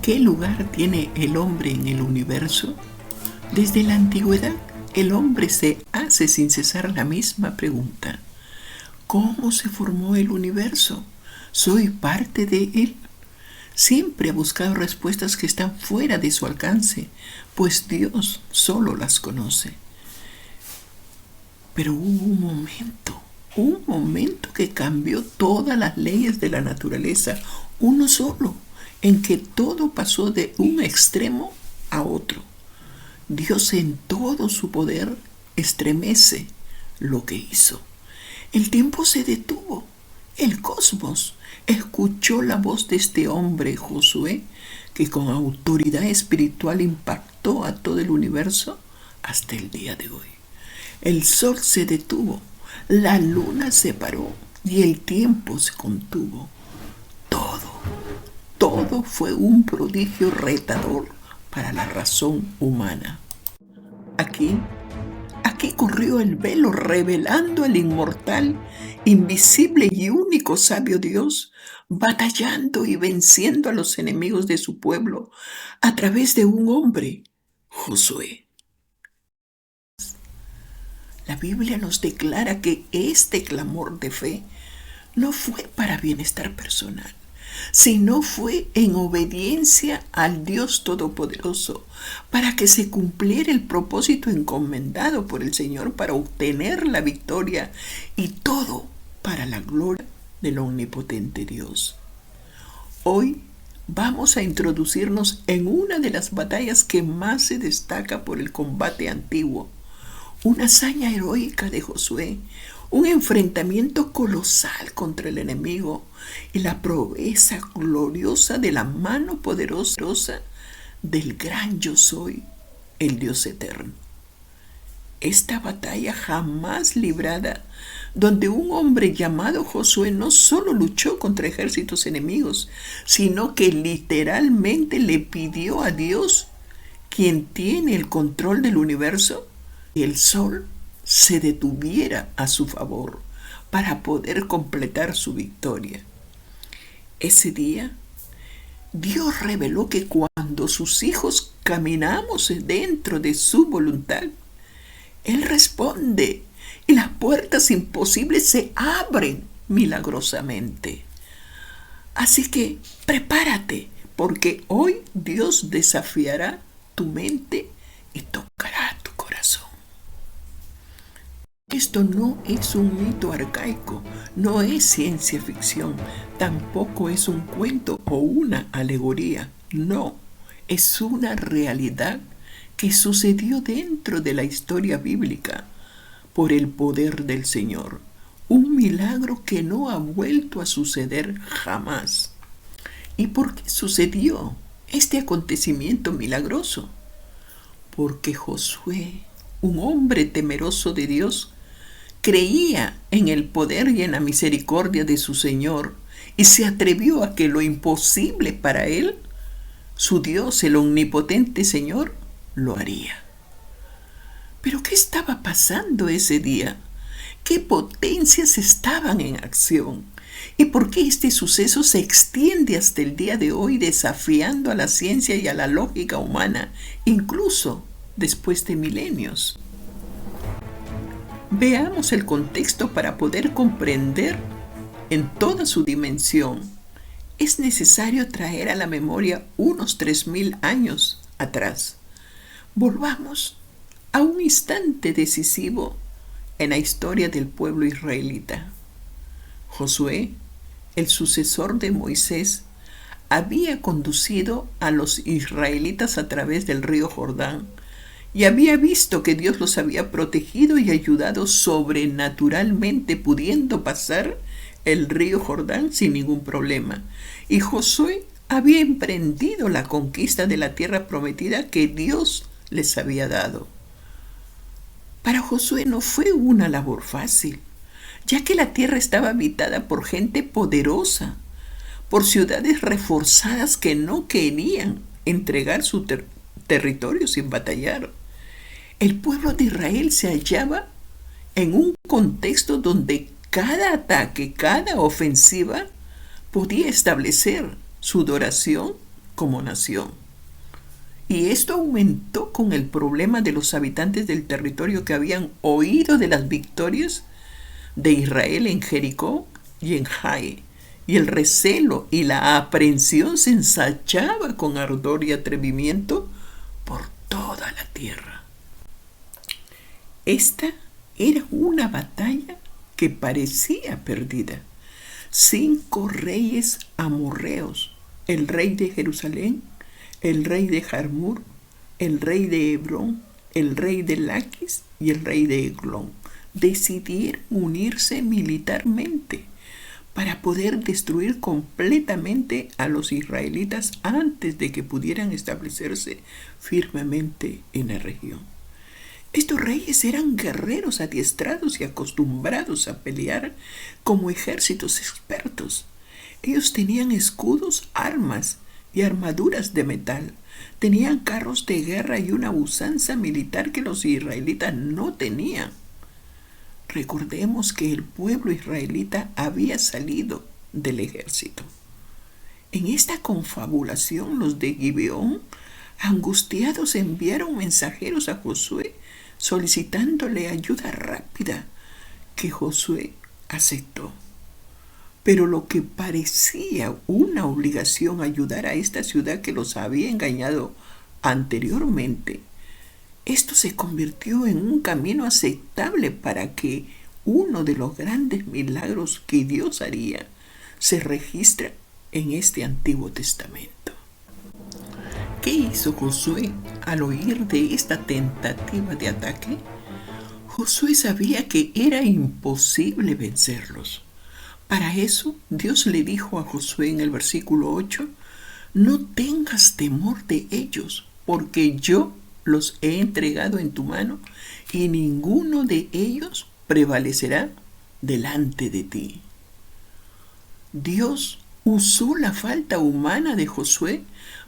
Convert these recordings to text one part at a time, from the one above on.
¿Qué lugar tiene el hombre en el universo? Desde la antigüedad, el hombre se hace sin cesar la misma pregunta. ¿Cómo se formó el universo? ¿Soy parte de él? Siempre ha buscado respuestas que están fuera de su alcance, pues Dios solo las conoce. Pero hubo un momento que cambió todas las leyes de la naturaleza, uno solo, en que todo pasó de un extremo a otro. Dios en todo su poder estremece lo que hizo. El tiempo se detuvo. El cosmos escuchó la voz de este hombre, Josué, que con autoridad espiritual impactó a todo el universo hasta el día de hoy. El sol se detuvo, la luna se paró y el tiempo se contuvo. Todo fue un prodigio retador para la razón humana. Aquí corrió el velo revelando al inmortal, invisible y único sabio Dios, batallando y venciendo a los enemigos de su pueblo a través de un hombre, Josué. La Biblia nos declara que este clamor de fe no fue para bienestar personal, sino fue en obediencia al Dios Todopoderoso, para que se cumpliera el propósito encomendado por el Señor para obtener la victoria, y todo para la gloria del omnipotente Dios. Hoy vamos a introducirnos en una de las batallas que más se destaca por el combate antiguo, una hazaña heroica de Josué, un enfrentamiento colosal contra el enemigo y la proeza gloriosa de la mano poderosa del gran Yo Soy, el Dios eterno. Esta batalla jamás librada, donde un hombre llamado Josué no solo luchó contra ejércitos enemigos, sino que literalmente le pidió a Dios, quien tiene el control del universo, que el sol se detuviera a su favor para poder completar su victoria. Ese día, Dios reveló que cuando sus hijos caminamos dentro de su voluntad, Él responde y las puertas imposibles se abren milagrosamente. Así que prepárate, porque hoy Dios desafiará tu mente y tocará tu corazón. Esto no es un mito arcaico, no es ciencia ficción, tampoco es un cuento o una alegoría, no, es una realidad que sucedió dentro de la historia bíblica por el poder del Señor, un milagro que no ha vuelto a suceder jamás. ¿Y por qué sucedió este acontecimiento milagroso? Porque Josué, un hombre temeroso de Dios, creía en el poder y en la misericordia de su Señor y se atrevió a que lo imposible para él, su Dios, el omnipotente Señor, lo haría. Pero ¿qué estaba pasando ese día? ¿Qué potencias estaban en acción? ¿Y por qué este suceso se extiende hasta el día de hoy, desafiando a la ciencia y a la lógica humana, incluso después de milenios? Veamos el contexto para poder comprender en toda su dimensión. Es necesario traer a la memoria unos 3000 años atrás. Volvamos a un instante decisivo en la historia del pueblo israelita. Josué, el sucesor de Moisés, había conducido a los israelitas a través del río Jordán y había visto que Dios los había protegido y ayudado sobrenaturalmente, pudiendo pasar el río Jordán sin ningún problema. Y Josué había emprendido la conquista de la tierra prometida que Dios les había dado. Para Josué no fue una labor fácil, ya que la tierra estaba habitada por gente poderosa, por ciudades reforzadas que no querían entregar su territorio sin batallar. El pueblo de Israel se hallaba en un contexto donde cada ataque, cada ofensiva podía establecer su adoración como nación. Y esto aumentó con el problema de los habitantes del territorio que habían oído de las victorias de Israel en Jericó y en Jai. Y el recelo y la aprensión se ensanchaba con ardor y atrevimiento por toda la tierra. Esta era una batalla que parecía perdida. 5 reyes amorreos, el rey de Jerusalén, el rey de Jarmur, el rey de Hebrón, el rey de Laquis y el rey de Eglón, decidieron unirse militarmente para poder destruir completamente a los israelitas antes de que pudieran establecerse firmemente en la región. Estos reyes eran guerreros adiestrados y acostumbrados a pelear como ejércitos expertos. Ellos tenían escudos, armas y armaduras de metal. Tenían carros de guerra y una usanza militar que los israelitas no tenían. Recordemos que el pueblo israelita había salido del ejército. En esta confabulación, los de Gibeón, angustiados, enviaron mensajeros a Josué solicitándole ayuda rápida, que Josué aceptó. Pero lo que parecía una obligación, ayudar a esta ciudad que los había engañado anteriormente, esto se convirtió en un camino aceptable para que uno de los grandes milagros que Dios haría se registra en este Antiguo Testamento. ¿Qué hizo Josué al oír de esta tentativa de ataque? Josué sabía que era imposible vencerlos. Para eso, Dios le dijo a Josué en el versículo 8, no tengas temor de ellos, porque yo los he entregado en tu mano y ninguno de ellos prevalecerá delante de ti. Dios usó la falta humana de Josué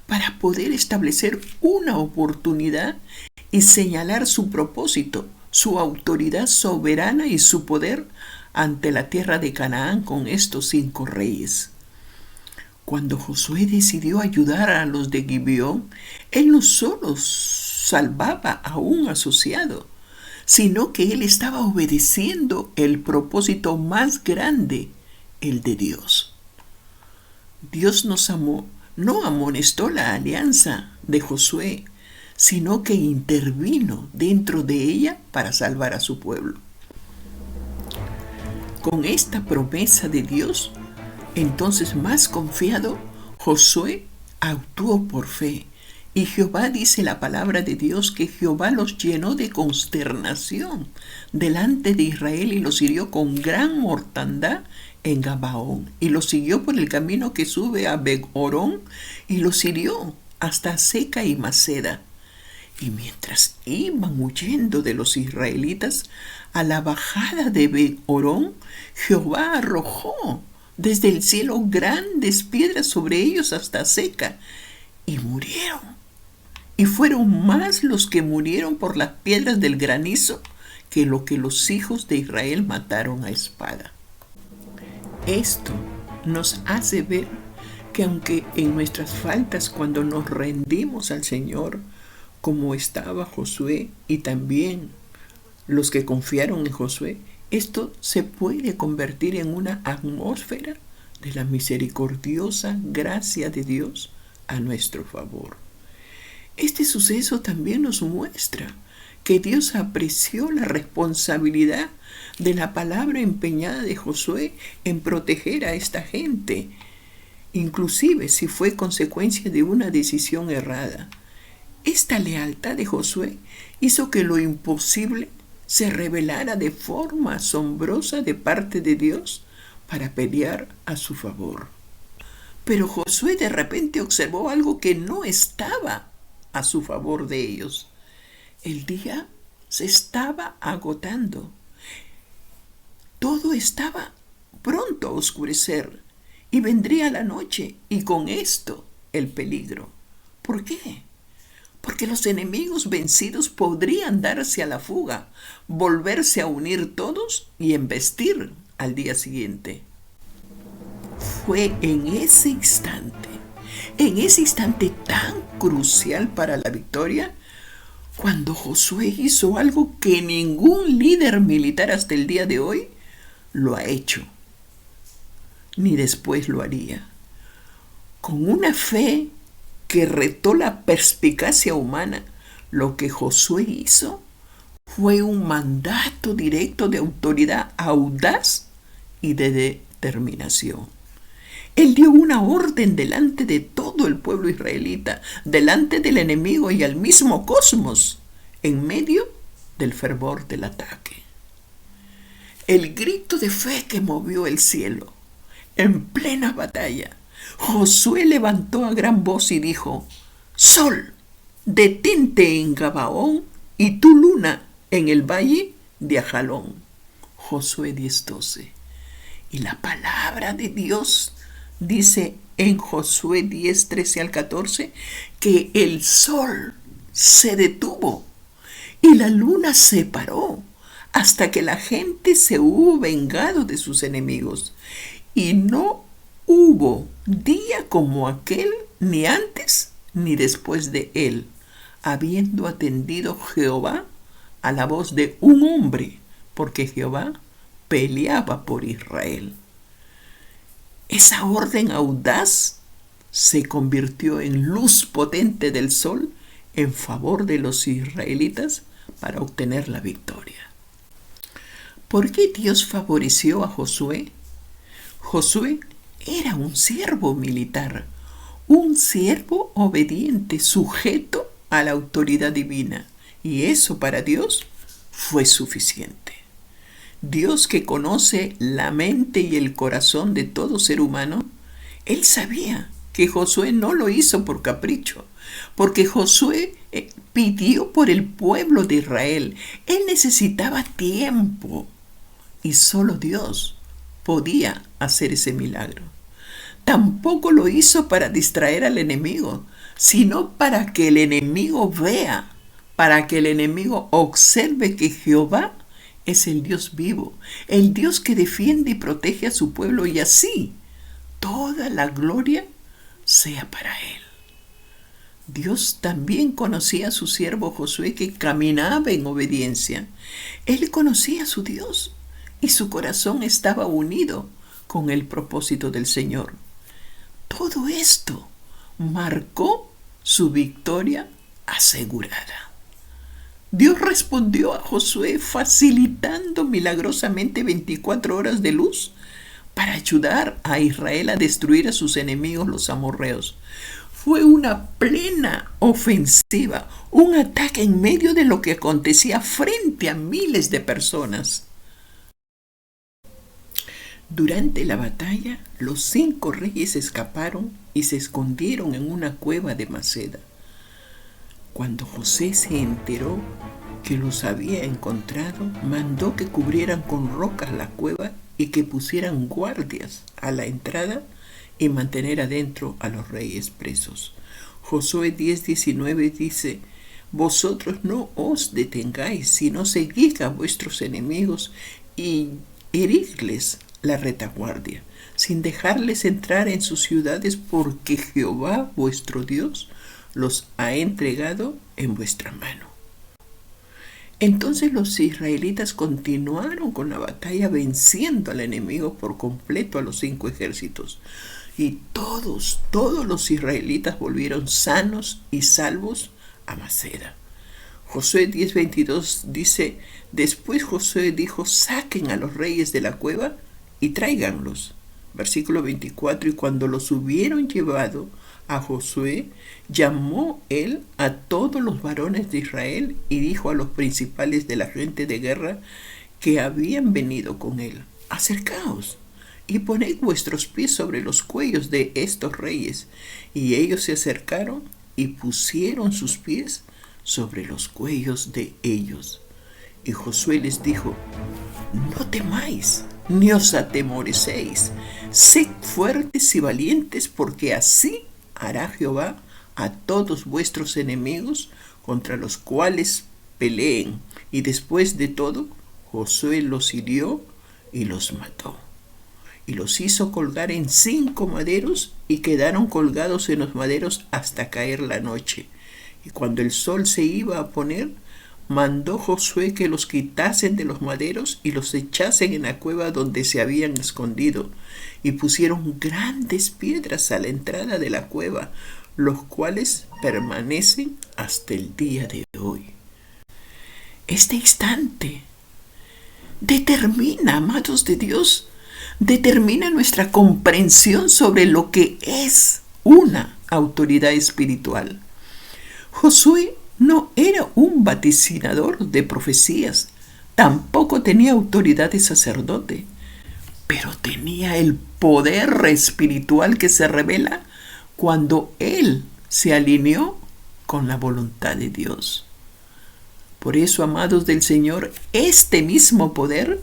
para poder establecer una oportunidad y señalar su propósito, su autoridad soberana y su poder ante la tierra de Canaán con estos 5 reyes. Cuando Josué decidió ayudar a los de Gibeón, él no solo salvaba a un asociado, sino que él estaba obedeciendo el propósito más grande, el de Dios. Dios no amonestó la alianza de Josué, sino que intervino dentro de ella para salvar a su pueblo. Con esta promesa de Dios, entonces más confiado, Josué actuó por fe. Y Jehová, dice la palabra de Dios, que Jehová los llenó de consternación delante de Israel y los hirió con gran mortandad en Gabaón. Y los siguió por el camino que sube a Bet-horón y los hirió hasta Seca y Maceda. Y mientras iban huyendo de los israelitas, a la bajada de Bet-horón, Jehová arrojó desde el cielo grandes piedras sobre ellos hasta Seca, y murieron. Y fueron más los que murieron por las piedras del granizo que lo que los hijos de Israel mataron a espada. Esto nos hace ver que aunque en nuestras faltas, cuando nos rendimos al Señor, como estaba Josué y también los que confiaron en Josué, esto se puede convertir en una atmósfera de la misericordiosa gracia de Dios a nuestro favor. Este suceso también nos muestra que Dios apreció la responsabilidad de la palabra empeñada de Josué en proteger a esta gente, inclusive si fue consecuencia de una decisión errada. Esta lealtad de Josué hizo que lo imposible se revelara de forma asombrosa de parte de Dios para pelear a su favor. Pero Josué de repente observó algo que no estaba a su favor de ellos. El día se estaba agotando. Todo estaba pronto a oscurecer y vendría la noche, y con esto el peligro. ¿Por qué? Porque los enemigos vencidos podrían darse a la fuga, volverse a unir todos y embestir al día siguiente. Fue en ese instante En ese instante tan crucial para la victoria, cuando Josué hizo algo que ningún líder militar hasta el día de hoy lo ha hecho, ni después lo haría. Con una fe que retó la perspicacia humana, lo que Josué hizo fue un mandato directo de autoridad audaz y de determinación. Él dio una orden delante de todo el pueblo israelita, delante del enemigo y al mismo cosmos, en medio del fervor del ataque. El grito de fe que movió el cielo. En plena batalla, Josué levantó a gran voz y dijo: Sol, detente en Gabaón, y tú, luna, en el valle de Ajalón. Josué 10:12. Y la palabra de Dios dice en Josué 10:13 al 14 que el sol se detuvo y la luna se paró hasta que la gente se hubo vengado de sus enemigos. Y no hubo día como aquel, ni antes ni después de él, habiendo atendido Jehová a la voz de un hombre, porque Jehová peleaba por Israel. Esa orden audaz se convirtió en luz potente del sol en favor de los israelitas para obtener la victoria. ¿Por qué Dios favoreció a Josué? Josué era un siervo militar, un siervo obediente, sujeto a la autoridad divina, y eso para Dios fue suficiente. Dios, que conoce la mente y el corazón de todo ser humano, Él sabía que Josué no lo hizo por capricho, porque Josué pidió por el pueblo de Israel. Él necesitaba tiempo y solo Dios podía hacer ese milagro. Tampoco lo hizo para distraer al enemigo, sino para que el enemigo vea, para que el enemigo observe que Jehová es el Dios vivo, el Dios que defiende y protege a su pueblo, y así toda la gloria sea para Él. Dios también conocía a su siervo Josué, que caminaba en obediencia. Él conocía a su Dios y su corazón estaba unido con el propósito del Señor. Todo esto marcó su victoria asegurada. Dios respondió a Josué facilitando milagrosamente 24 horas de luz para ayudar a Israel a destruir a sus enemigos, los amorreos. Fue una plena ofensiva, un ataque en medio de lo que acontecía frente a miles de personas. Durante la batalla, los 5 reyes escaparon y se escondieron en una cueva de Maceda. Cuando José se enteró que los había encontrado, mandó que cubrieran con rocas la cueva y que pusieran guardias a la entrada y mantener adentro a los reyes presos. Josué 10:19 dice: Vosotros no os detengáis, sino seguid a vuestros enemigos y heridles la retaguardia, sin dejarles entrar en sus ciudades, porque Jehová vuestro Dios los ha entregado en vuestra mano. Entonces los israelitas continuaron con la batalla, venciendo al enemigo por completo, a los 5 ejércitos. Y todos los israelitas volvieron sanos y salvos a Maceda. Josué 10:22 dice: Después Josué dijo: Saquen a los reyes de la cueva y tráiganlos. Versículo 24: Y cuando los hubieron llevado a Josué, llamó él a todos los varones de Israel y dijo a los principales de la gente de guerra que habían venido con él: Acercaos y poned vuestros pies sobre los cuellos de estos reyes. Y ellos se acercaron y pusieron sus pies sobre los cuellos de ellos. Y Josué les dijo: No temáis, ni os atemorecéis, sed fuertes y valientes, porque así hará Jehová a todos vuestros enemigos contra los cuales peleen. Y después de todo, Josué los hirió y los mató. y los hizo colgar en 5 maderos, y quedaron colgados en los maderos hasta caer la noche. Y cuando el sol se iba a poner, mandó Josué que los quitasen de los maderos y los echasen en la cueva donde se habían escondido, y pusieron grandes piedras a la entrada de la cueva, los cuales permanecen hasta el día de hoy. Este instante determina, amados de Dios, determina nuestra comprensión sobre lo que es una autoridad espiritual. Josué no era un vaticinador de profecías, tampoco tenía autoridad de sacerdote, pero tenía el poder espiritual que se revela cuando él se alineó con la voluntad de Dios. Por eso, amados del Señor, este mismo poder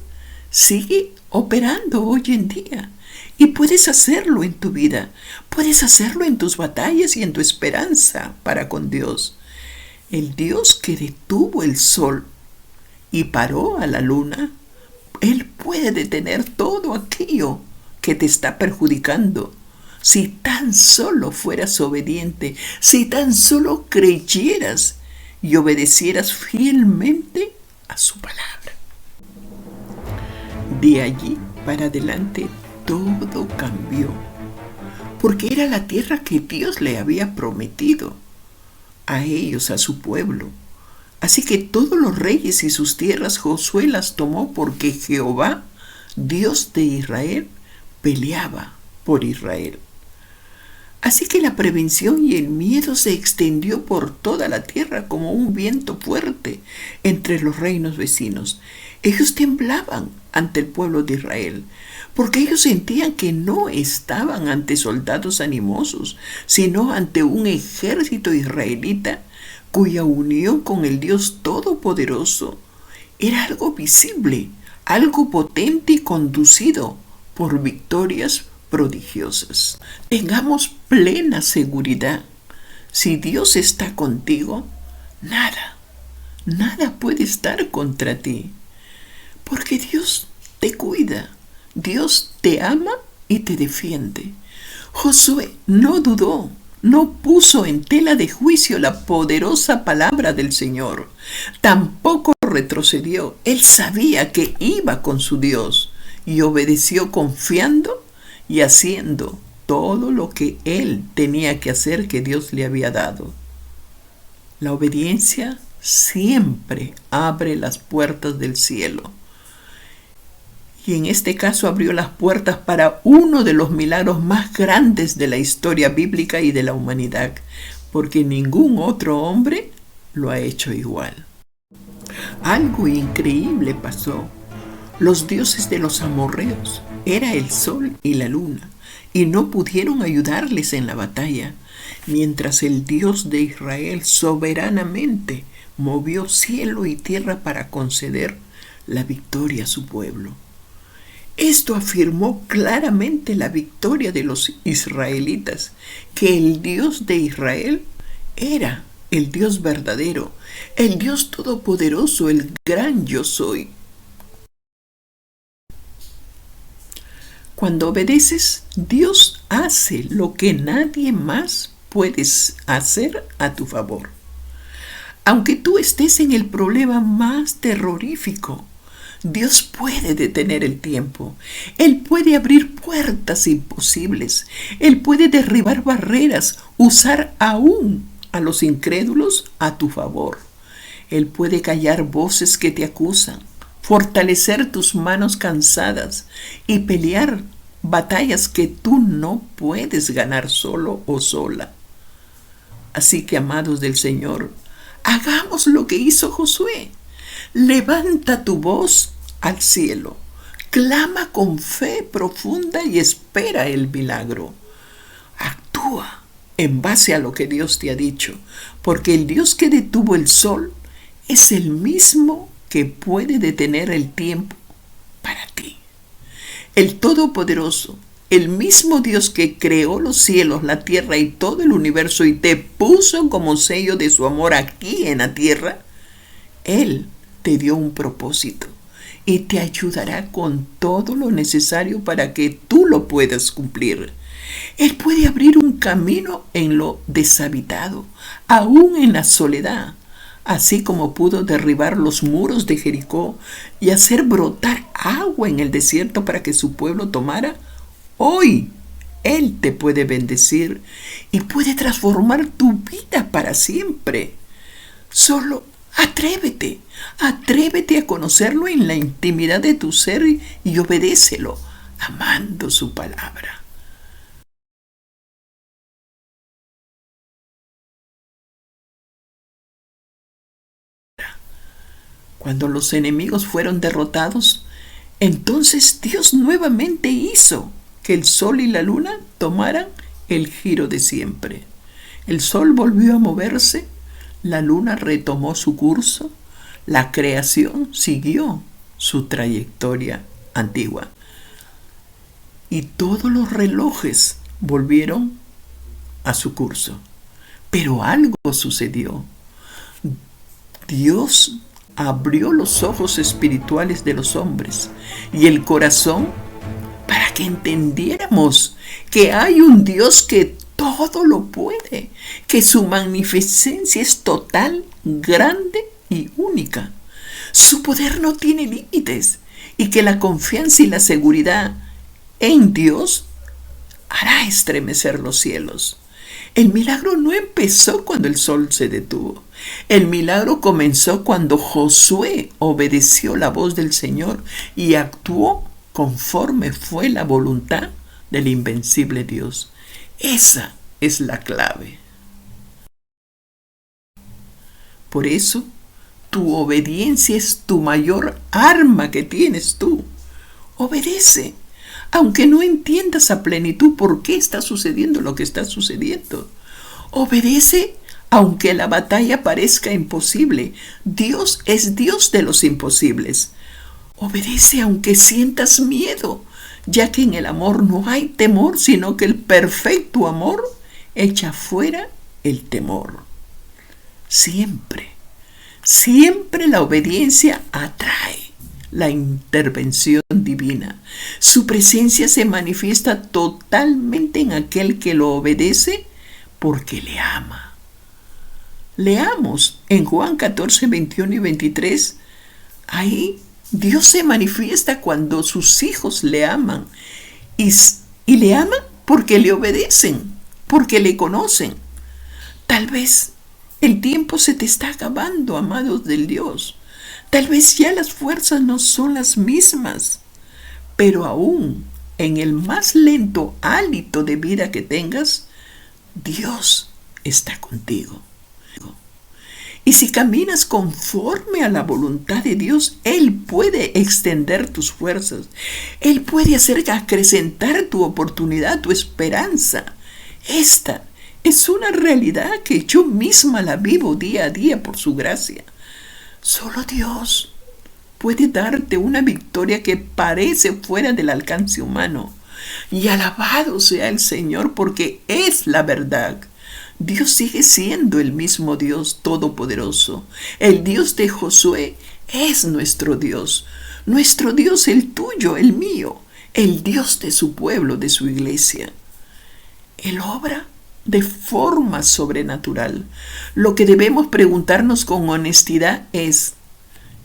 sigue operando hoy en día. Y puedes hacerlo en tu vida, puedes hacerlo en tus batallas y en tu esperanza para con Dios. El Dios que detuvo el sol y paró a la luna, Él puede detener todo aquello que te está perjudicando. Si tan solo fueras obediente, si tan solo creyeras y obedecieras fielmente a su palabra. De allí para adelante todo cambió, porque era la tierra que Dios le había prometido a ellos, a su pueblo. Así que todos los reyes y sus tierras Josué las tomó, porque Jehová, Dios de Israel, peleaba por Israel. Así que la prevención y el miedo se extendió por toda la tierra como un viento fuerte entre los reinos vecinos. Ellos temblaban ante el pueblo de Israel, porque ellos sentían que no estaban ante soldados animosos, sino ante un ejército israelita cuya unión con el Dios Todopoderoso era algo visible, algo potente y conducido por victorias prodigiosas. Tengamos plena seguridad. Si Dios está contigo, nada puede estar contra ti, porque Dios te cuida, Dios te ama y te defiende. Josué no dudó, no puso en tela de juicio la poderosa palabra del Señor, tampoco retrocedió. Él sabía que iba con su Dios y obedeció confiando y haciendo todo lo que él tenía que hacer, que Dios le había dado. La obediencia siempre abre las puertas del cielo. Y en este caso abrió las puertas para uno de los milagros más grandes de la historia bíblica y de la humanidad, porque ningún otro hombre lo ha hecho igual. Algo increíble pasó. Los dioses de los amorreos, era el sol y la luna, y no pudieron ayudarles en la batalla, mientras el Dios de Israel soberanamente movió cielo y tierra para conceder la victoria a su pueblo. Esto afirmó claramente la victoria de los israelitas, que el Dios de Israel era el Dios verdadero, el Dios todopoderoso, el gran yo soy. Cuando obedeces, Dios hace lo que nadie más puede hacer a tu favor. Aunque tú estés en el problema más terrorífico, Dios puede detener el tiempo. Él puede abrir puertas imposibles. Él puede derribar barreras, usar aún a los incrédulos a tu favor. Él puede callar voces que te acusan, fortalecer tus manos cansadas y pelear batallas que tú no puedes ganar solo o sola. Así que, amados del Señor, hagamos lo que hizo Josué. Levanta tu voz al cielo, clama con fe profunda y espera el milagro. Actúa en base a lo que Dios te ha dicho, porque el Dios que detuvo el sol es el mismo que puede detener el tiempo para ti. El Todopoderoso, el mismo Dios que creó los cielos, la tierra y todo el universo y te puso como sello de su amor aquí en la tierra, Él te dio un propósito y te ayudará con todo lo necesario para que tú lo puedas cumplir. Él puede abrir un camino en lo deshabitado, aún en la soledad, así como pudo derribar los muros de Jericó y hacer brotar agua en el desierto para que su pueblo tomara. Hoy Él te puede bendecir y puede transformar tu vida para siempre. Solo atrévete a conocerlo en la intimidad de tu ser y obedécelo, amando su palabra. Cuando los enemigos fueron derrotados, entonces Dios nuevamente hizo que el sol y la luna tomaran el giro de siempre. El sol volvió a moverse, la luna retomó su curso, la creación siguió su trayectoria antigua y todos los relojes volvieron a su curso. Pero algo sucedió. Dios abrió los ojos espirituales de los hombres y el corazón para que entendiéramos que hay un Dios que todo lo puede, que su magnificencia es total, grande y única. Su poder no tiene límites y que la confianza y la seguridad en Dios hará estremecer los cielos. El milagro no empezó cuando el sol se detuvo. El milagro comenzó cuando Josué obedeció la voz del Señor y actuó conforme fue la voluntad del invencible Dios. Esa es la clave. Por eso, tu obediencia es tu mayor arma que tienes tú. Obedece, aunque no entiendas a plenitud por qué está sucediendo lo que está sucediendo. Obedece aunque la batalla parezca imposible. Dios es Dios de los imposibles. Obedece aunque sientas miedo, ya que en el amor no hay temor, sino que el perfecto amor echa fuera el temor. Siempre la obediencia atrae la intervención divina. Su presencia se manifiesta totalmente en aquel que lo obedece porque le ama. Leamos en Juan 14, 21 y 23. Ahí Dios se manifiesta cuando sus hijos le aman. Y le aman porque le obedecen, porque le conocen. Tal vez el tiempo se te está acabando, amados del Dios. Tal vez ya las fuerzas no son las mismas. Pero aún en el más lento hálito de vida que tengas, Dios está contigo. Y si caminas conforme a la voluntad de Dios, Él puede extender tus fuerzas. Él puede hacer acrecentar tu oportunidad, tu esperanza. Esta es una realidad que yo misma la vivo día a día por su gracia. Solo Dios puede darte una victoria que parece fuera del alcance humano. Y alabado sea el Señor porque es la verdad. Dios sigue siendo el mismo Dios todopoderoso. El Dios de Josué es nuestro Dios el tuyo, el mío, el Dios de su pueblo, de su iglesia. Él obra de forma sobrenatural. Lo que debemos preguntarnos con honestidad es: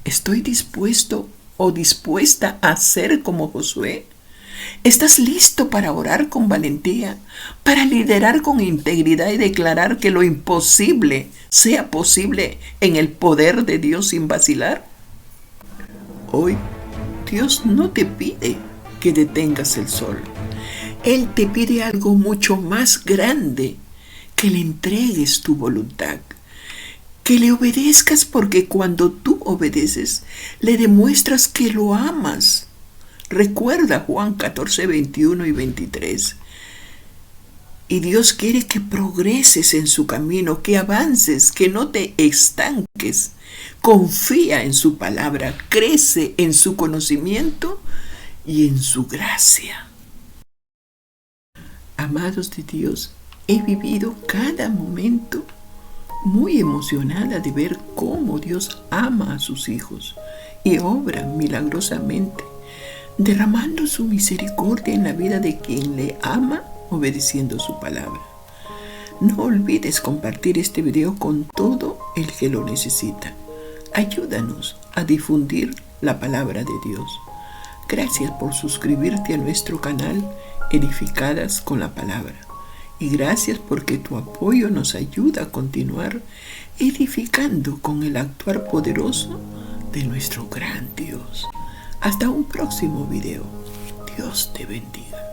¿estoy dispuesto o dispuesta a ser como Josué? ¿Estás listo para orar con valentía, para liderar con integridad y declarar que lo imposible sea posible en el poder de Dios sin vacilar? Hoy, Dios no te pide que detengas el sol. Él te pide algo mucho más grande: que le entregues tu voluntad, que le obedezcas, porque cuando tú obedeces, le demuestras que lo amas. Recuerda Juan 14, 21 y 23. Y Dios quiere que progreses en su camino, que avances, que no te estanques. Confía en su palabra, crece en su conocimiento y en su gracia. Amados de Dios, he vivido cada momento muy emocionada de ver cómo Dios ama a sus hijos y obra milagrosamente, derramando su misericordia en la vida de quien le ama, obedeciendo su palabra. No olvides compartir este video con todo el que lo necesita. Ayúdanos a difundir la palabra de Dios. Gracias por suscribirte a nuestro canal Edificadas con la Palabra. Y gracias porque tu apoyo nos ayuda a continuar edificando con el actuar poderoso de nuestro gran Dios. Hasta un próximo video. Dios te bendiga.